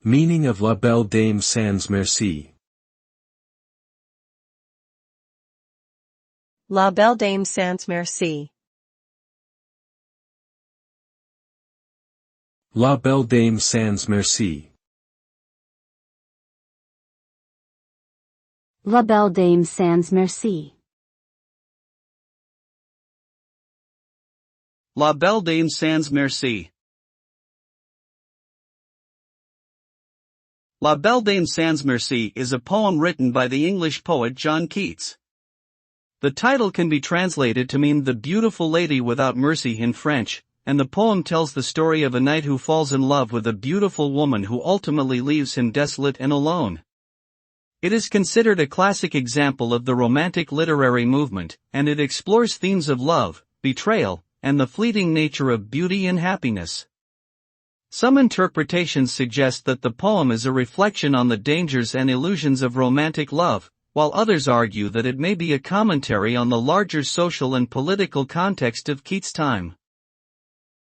Meaning of La Belle Dame Sans Merci. La Belle Dame Sans Merci. La Belle Dame Sans Merci. La Belle Dame Sans Merci. La Belle Dame Sans Merci. La Belle Dame Sans Merci is a poem written by the English poet John Keats. The title can be translated to mean the beautiful lady without mercy in French, and the poem tells the story of a knight who falls in love with a beautiful woman who ultimately leaves him desolate and alone. It is considered a classic example of the Romantic literary movement, and it explores themes of love, betrayal, and the fleeting nature of beauty and happiness. Some interpretations suggest that the poem is a reflection on the dangers and illusions of romantic love, while others argue that it may be a commentary on the larger social and political context of Keats' time.